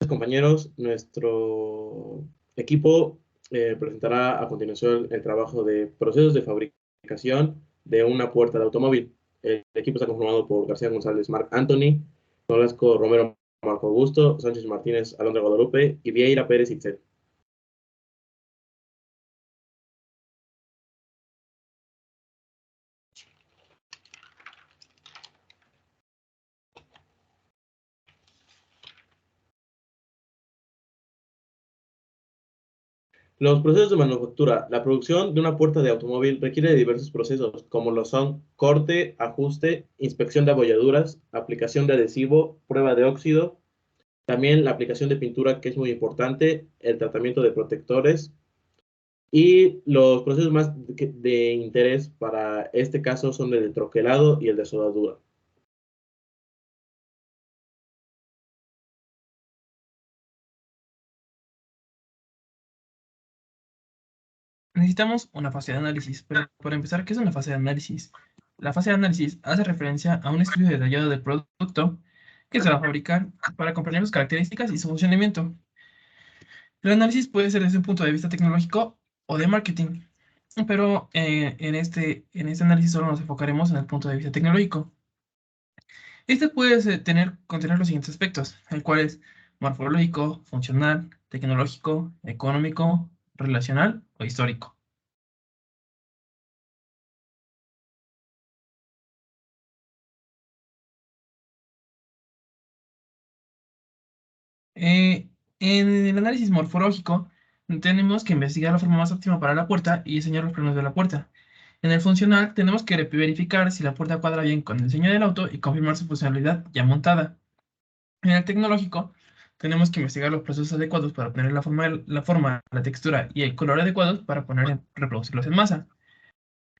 compañeros. Nuestro equipo presentará a continuación el trabajo de procesos de fabricación de una puerta de automóvil. El equipo está conformado por García González, Marc Anthony, Nolasco Romero, Marco Augusto, Sánchez Martínez, Alondra Guadalupe y Vieira Pérez Itzel. Los procesos de manufactura. La producción de una puerta de automóvil requiere de diversos procesos, como lo son corte, ajuste, inspección de abolladuras, aplicación de adhesivo, prueba de óxido, también la aplicación de pintura, que es muy importante, el tratamiento de protectores, y los procesos más de interés para este caso son el de troquelado y el de soldadura. Necesitamos una fase de análisis, pero para empezar, ¿qué es una fase de análisis? La fase de análisis hace referencia a un estudio detallado del producto que se va a fabricar para comprender sus características y su funcionamiento. El análisis puede ser desde un punto de vista tecnológico o de marketing, pero en este análisis solo nos enfocaremos en el punto de vista tecnológico. Este puede contener los siguientes aspectos, el cual es morfológico, funcional, tecnológico, económico, relacional o histórico. En el análisis morfológico, tenemos que investigar la forma más óptima para la puerta y diseñar los planos de la puerta. En el funcional, tenemos que verificar si la puerta cuadra bien con el diseño del auto y confirmar su funcionalidad ya montada. En el tecnológico, tenemos que investigar los procesos adecuados para obtener la textura y el color adecuados para reproducirlos en masa.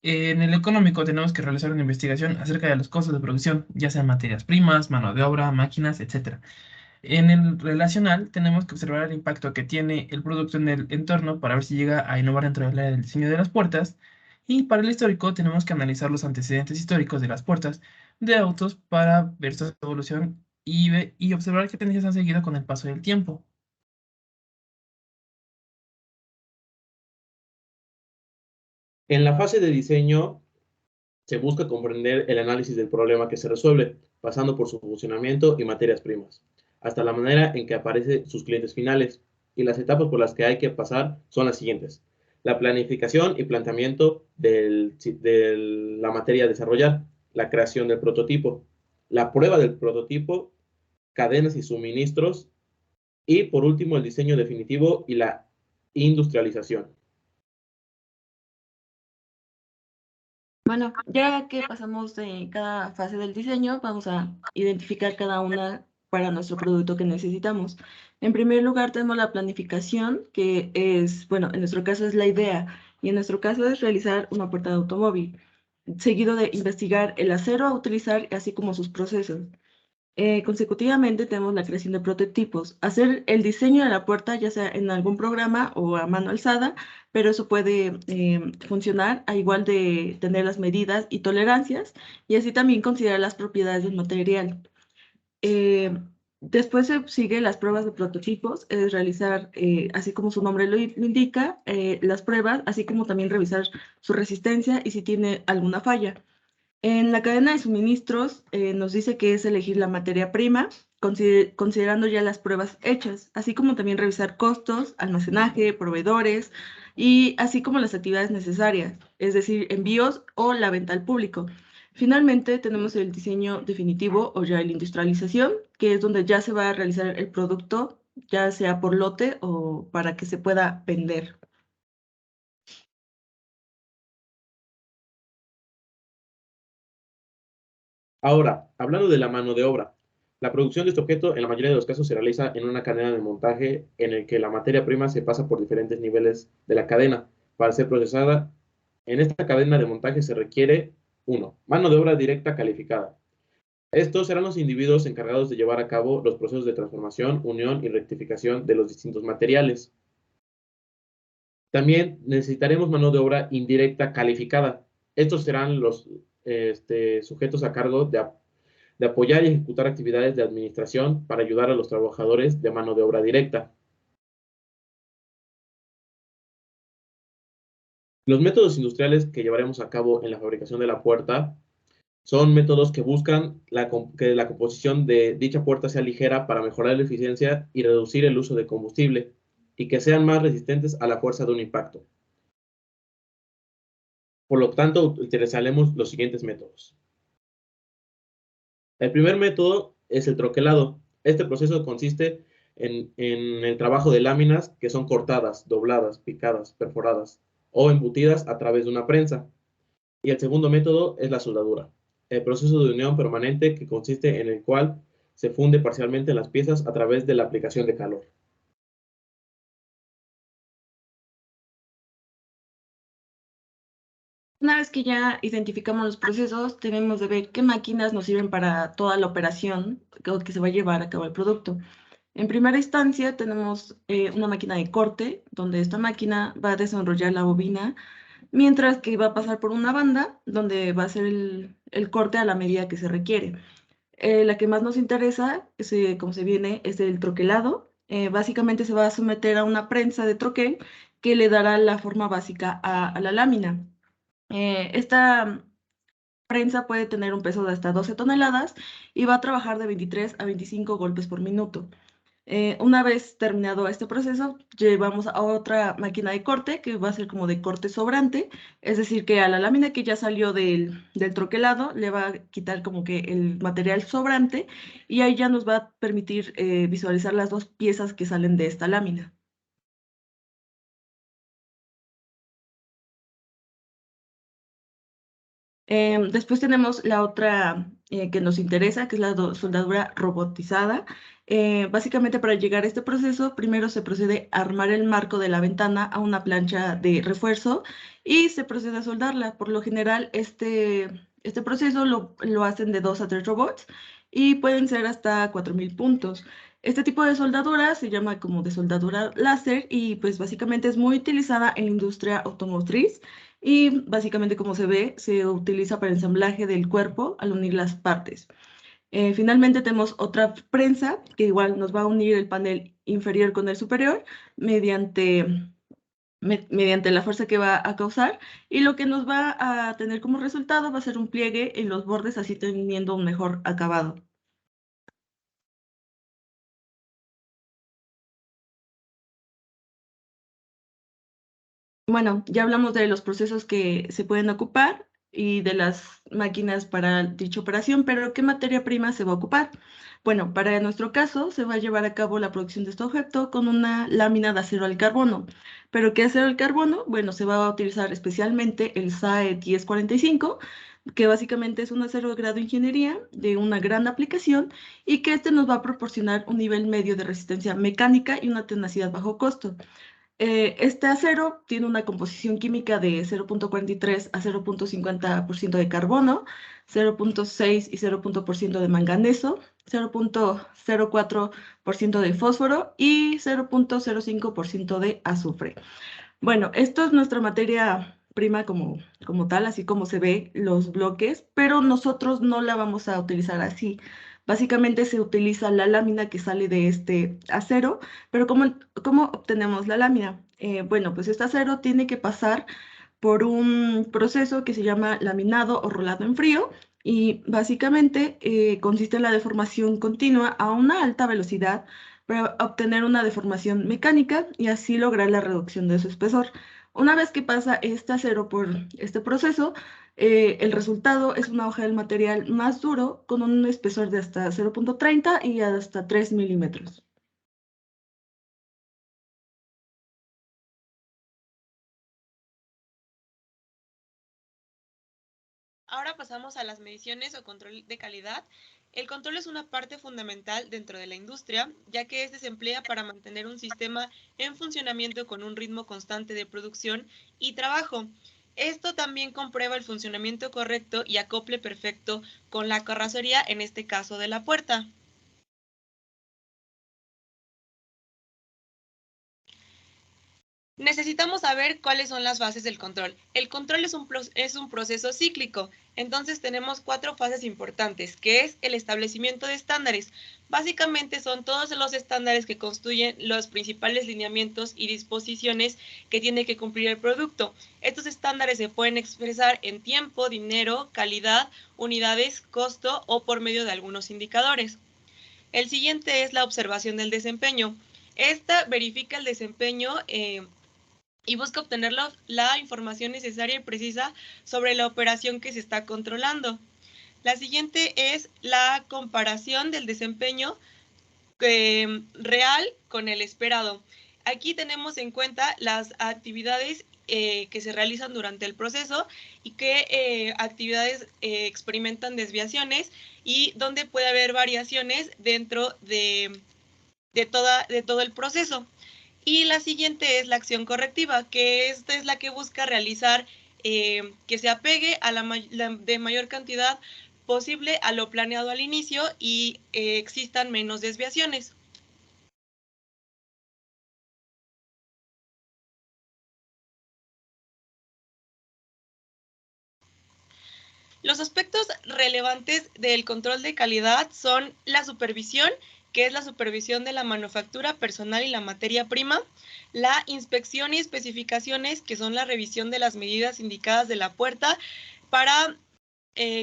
En el económico, tenemos que realizar una investigación acerca de los costos de producción, ya sean materias primas, mano de obra, máquinas, etc. En el relacional, tenemos que observar el impacto que tiene el producto en el entorno para ver si llega a innovar dentro del área del diseño de las puertas. Y para el histórico, tenemos que analizar los antecedentes históricos de las puertas de autos para ver su evolución y observar qué tendencias han seguido con el paso del tiempo. En la fase de diseño se busca comprender el análisis del problema que se resuelve, pasando por su funcionamiento y materias primas, hasta la manera en que aparecen sus clientes finales. Y las etapas por las que hay que pasar son las siguientes: la planificación y planteamiento de la materia a desarrollar, la creación del prototipo, la prueba del prototipo, cadenas y suministros, y por último el diseño definitivo y la industrialización. Bueno, ya que pasamos de cada fase del diseño, vamos a identificar cada una para nuestro producto que necesitamos. En primer lugar, tenemos la planificación, que es, bueno, en nuestro caso es la idea, y en nuestro caso es realizar una puerta de automóvil, seguido de investigar el acero a utilizar, así como sus procesos. Consecutivamente tenemos la creación de prototipos, hacer el diseño de la puerta ya sea en algún programa o a mano alzada, pero eso puede funcionar a igual de tener las medidas y tolerancias y así también considerar las propiedades del material. Eh, Después se sigue las pruebas de prototipos, es realizar, así como su nombre lo indica, las pruebas, así como también revisar su resistencia y si tiene alguna falla. En la cadena de suministros nos dice que es elegir la materia prima, considerando ya las pruebas hechas, así como también revisar costos, almacenaje, proveedores y así como las actividades necesarias, es decir, envíos o la venta al público. Finalmente tenemos el diseño definitivo o ya la industrialización, que es donde ya se va a realizar el producto, ya sea por lote o para que se pueda vender. Ahora, hablando de la mano de obra, la producción de este objeto en la mayoría de los casos se realiza en una cadena de montaje en el que la materia prima se pasa por diferentes niveles de la cadena para ser procesada. En esta cadena de montaje se requiere: 1. Mano de obra directa calificada. Estos serán los individuos encargados de llevar a cabo los procesos de transformación, unión y rectificación de los distintos materiales. También necesitaremos mano de obra indirecta calificada. Estos serán los sujetos a cargo de apoyar y ejecutar actividades de administración para ayudar a los trabajadores de mano de obra directa. Los métodos industriales que llevaremos a cabo en la fabricación de la puerta son métodos que buscan que la composición de dicha puerta sea ligera para mejorar la eficiencia y reducir el uso de combustible, y que sean más resistentes a la fuerza de un impacto. Por lo tanto, utilizaremos los siguientes métodos. El primer método es el troquelado. Este proceso consiste en el trabajo de láminas que son cortadas, dobladas, picadas, perforadas o embutidas a través de una prensa. Y el segundo método es la soldadura, el proceso de unión permanente que consiste en el cual se funde parcialmente las piezas a través de la aplicación de calor. Una vez que ya identificamos los procesos, tenemos de ver qué máquinas nos sirven para toda la operación que se va a llevar a cabo el producto. En primera instancia, tenemos una máquina de corte, donde esta máquina va a desenrollar la bobina, mientras que va a pasar por una banda, donde va a hacer el corte a la medida que se requiere. La que más nos interesa, como se viene, es el troquelado. Básicamente se va a someter a una prensa de troquel que le dará la forma básica a la lámina. Esta prensa puede tener un peso de hasta 12 toneladas y va a trabajar de 23 a 25 golpes por minuto. Una vez terminado este proceso, llevamos a otra máquina de corte que va a ser como de corte sobrante, es decir, que a la lámina que ya salió del troquelado le va a quitar como que el material sobrante y ahí ya nos va a permitir visualizar las dos piezas que salen de esta lámina. Después tenemos la otra que nos interesa, que es la soldadura robotizada. Básicamente para llegar a este proceso, primero se procede a armar el marco de la ventana a una plancha de refuerzo y se procede a soldarla. Por lo general, este proceso lo hacen de 2 a 3 robots y pueden ser hasta 4000 puntos. Este tipo de soldadura se llama como de soldadura láser y pues básicamente es muy utilizada en la industria automotriz. Y básicamente, como se ve, se utiliza para ensamblaje del cuerpo al unir las partes. Finalmente tenemos otra prensa que igual nos va a unir el panel inferior con el superior mediante la fuerza que va a causar, y lo que nos va a tener como resultado va a ser un pliegue en los bordes, así teniendo un mejor acabado. Bueno, ya hablamos de los procesos que se pueden ocupar y de las máquinas para dicha operación, pero ¿qué materia prima se va a ocupar? Bueno, para nuestro caso se va a llevar a cabo la producción de este objeto con una lámina de acero al carbono. ¿Pero qué acero al carbono? Bueno, se va a utilizar especialmente el SAE 1045, que básicamente es un acero de grado de ingeniería de una gran aplicación y que este nos va a proporcionar un nivel medio de resistencia mecánica y una tenacidad bajo costo. Este acero tiene una composición química de 0.43 a 0.50% de carbono, 0.6 y 0.% de manganeso, 0.04% de fósforo y 0.05% de azufre. Bueno, esto es nuestra materia prima como tal, así como se ve los bloques, pero nosotros no la vamos a utilizar así. Básicamente se utiliza la lámina que sale de este acero, pero ¿cómo obtenemos la lámina? Bueno, pues este acero tiene que pasar por un proceso que se llama laminado o rolado en frío y básicamente consiste en la deformación continua a una alta velocidad para obtener una deformación mecánica y así lograr la reducción de su espesor. Una vez que pasa este acero por este proceso, el resultado es una hoja del material más duro con un espesor de hasta 0.30 y hasta 3 milímetros. Ahora pasamos a las mediciones o control de calidad. El control es una parte fundamental dentro de la industria, ya que este se emplea para mantener un sistema en funcionamiento con un ritmo constante de producción y trabajo. Esto también comprueba el funcionamiento correcto y acople perfecto con la carrocería, en este caso de la puerta. Necesitamos saber cuáles son las fases del control. El control es un proceso cíclico Entonces tenemos 4 fases importantes, que es el establecimiento de estándares. Básicamente son todos los estándares que constituyen los principales lineamientos y disposiciones que tiene que cumplir el producto. Estos estándares se pueden expresar en tiempo, dinero, calidad, unidades, costo o por medio de algunos indicadores. El siguiente es la observación del desempeño. Esta verifica el desempeño y busca obtener la información necesaria y precisa sobre la operación que se está controlando. La siguiente es la comparación del desempeño real con el esperado. Aquí tenemos en cuenta las actividades que se realizan durante el proceso y qué actividades experimentan desviaciones y dónde puede haber variaciones dentro de todo el proceso. Y la siguiente es la acción correctiva, que esta es la que busca realizar que se apegue a de mayor cantidad posible a lo planeado al inicio y existan menos desviaciones. Los aspectos relevantes del control de calidad son la supervisión, que es la supervisión de la manufactura personal y la materia prima, la inspección y especificaciones, que son la revisión de las medidas indicadas de la puerta para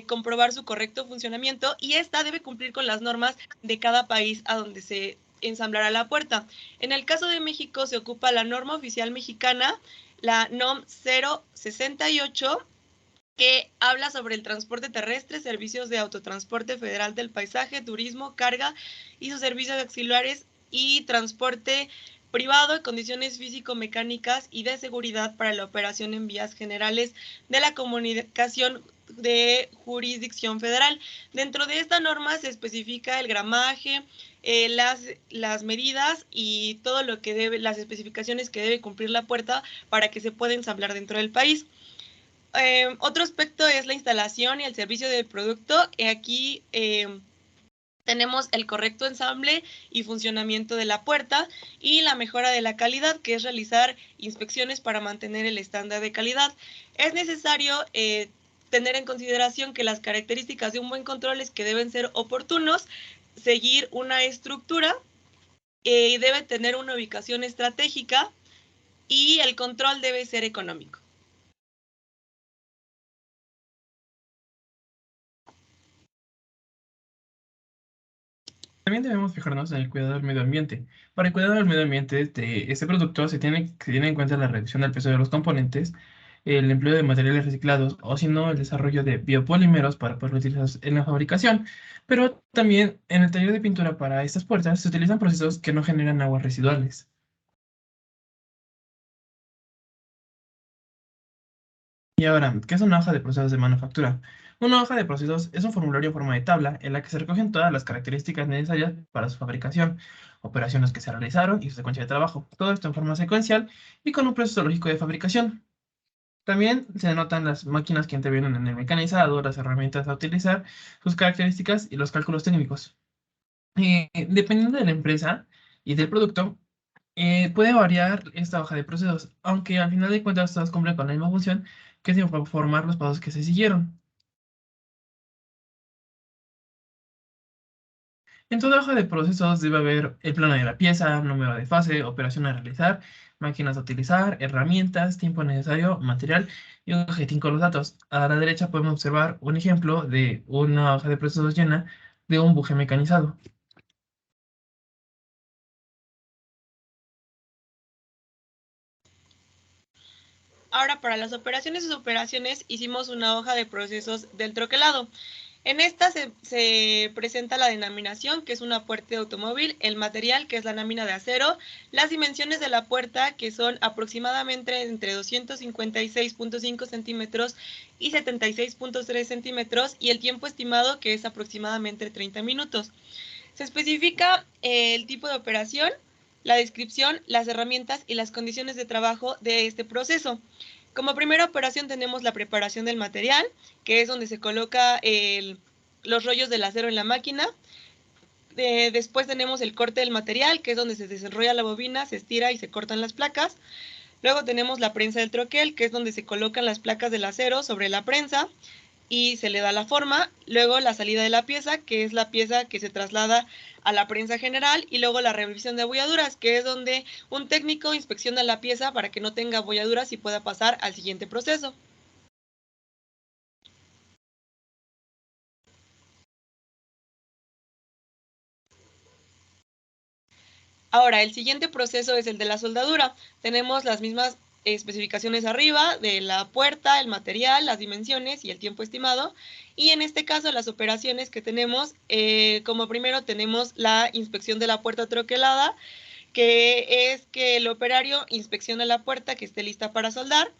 comprobar su correcto funcionamiento, y esta debe cumplir con las normas de cada país a donde se ensamblará la puerta. En el caso de México se ocupa la norma oficial mexicana, la NOM 068, que habla sobre el transporte terrestre, servicios de autotransporte federal del paisaje, turismo, carga y sus servicios auxiliares y transporte privado, condiciones físico-mecánicas y de seguridad para la operación en vías generales de la comunicación de jurisdicción federal. Dentro de esta norma se especifica el gramaje, las medidas y todo lo que debe, las especificaciones que debe cumplir la puerta para que se pueda ensamblar dentro del país. Otro aspecto es la instalación y el servicio del producto. Aquí tenemos el correcto ensamble y funcionamiento de la puerta y la mejora de la calidad, que es realizar inspecciones para mantener el estándar de calidad. Es necesario tener en consideración que las características de un buen control es que deben ser oportunos, seguir una estructura, debe tener una ubicación estratégica y el control debe ser económico. También debemos fijarnos en el cuidado del medio ambiente. Para el cuidado del medio ambiente de este producto se tiene en cuenta la reducción del peso de los componentes, el empleo de materiales reciclados o si no el desarrollo de biopolímeros para poder utilizarlos en la fabricación. Pero también en el taller de pintura para estas puertas se utilizan procesos que no generan aguas residuales. Y ahora, ¿qué es una hoja de procesos de manufactura? Una hoja de procesos es un formulario en forma de tabla en la que se recogen todas las características necesarias para su fabricación, operaciones que se realizaron y su secuencia de trabajo. Todo esto en forma secuencial y con un proceso lógico de fabricación. También se anotan las máquinas que intervienen en el mecanizado, las herramientas a utilizar, sus características y los cálculos técnicos. Dependiendo de la empresa y del producto, puede variar esta hoja de procesos, aunque al final de cuentas todas cumplen con la misma función, que es informar los pasos que se siguieron. En toda hoja de procesos debe haber el plano de la pieza, número de fase, operación a realizar, máquinas a utilizar, herramientas, tiempo necesario, material y un cajetín con los datos. A la derecha podemos observar un ejemplo de una hoja de procesos llena de un buje mecanizado. Ahora, para las operaciones y suboperaciones hicimos una hoja de procesos del troquelado. En esta se presenta la denominación, que es una puerta de automóvil, el material, que es la lámina de acero, las dimensiones de la puerta, que son aproximadamente entre 256.5 centímetros y 76.3 centímetros, y el tiempo estimado, que es aproximadamente 30 minutos. Se especifica el tipo de operación, la descripción, las herramientas y las condiciones de trabajo de este proceso. Como primera operación tenemos la preparación del material, que es donde se coloca los rollos del acero en la máquina. Después tenemos el corte del material, que es donde se desenrolla la bobina, se estira y se cortan las placas. Luego tenemos la prensa del troquel, que es donde se colocan las placas del acero sobre la prensa. y se le da la forma, luego la salida de la pieza, que es la pieza que se traslada a la prensa general, y luego la revisión de abolladuras, que es donde un técnico inspecciona la pieza para que no tenga abolladuras y pueda pasar al siguiente proceso. Ahora, el siguiente proceso es el de la soldadura. Tenemos las mismas especificaciones arriba de la puerta, el material, las dimensiones y el tiempo estimado. Y en este caso, las operaciones que tenemos, como primero tenemos la inspección de la puerta troquelada, que es que el operario inspecciona la puerta que esté lista para soldar.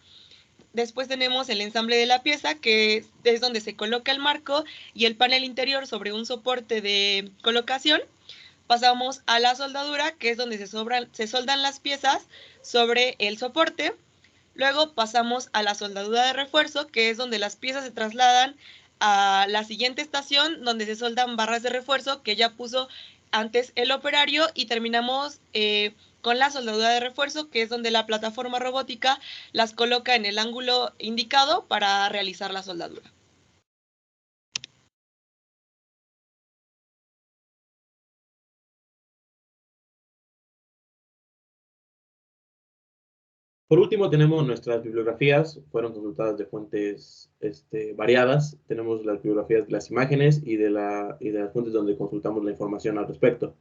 Después tenemos el ensamble de la pieza, que es donde se coloca el marco y el panel interior sobre un soporte de colocación. Pasamos a la soldadura, que es donde se soldan las piezas sobre el soporte. Luego pasamos a la soldadura de refuerzo, que es donde las piezas se trasladan a la siguiente estación, donde se soldan barras de refuerzo que ya puso antes el operario, y terminamos con la soldadura de refuerzo, que es donde la plataforma robótica las coloca en el ángulo indicado para realizar la soldadura. Por último, tenemos nuestras bibliografías, fueron consultadas de fuentes variadas. Tenemos las bibliografías de las imágenes y de las fuentes donde consultamos la información al respecto.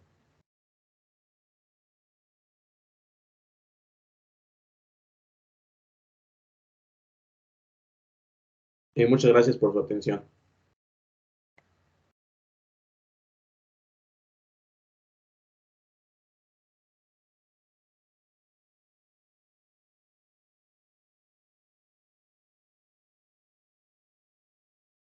Muchas gracias por su atención.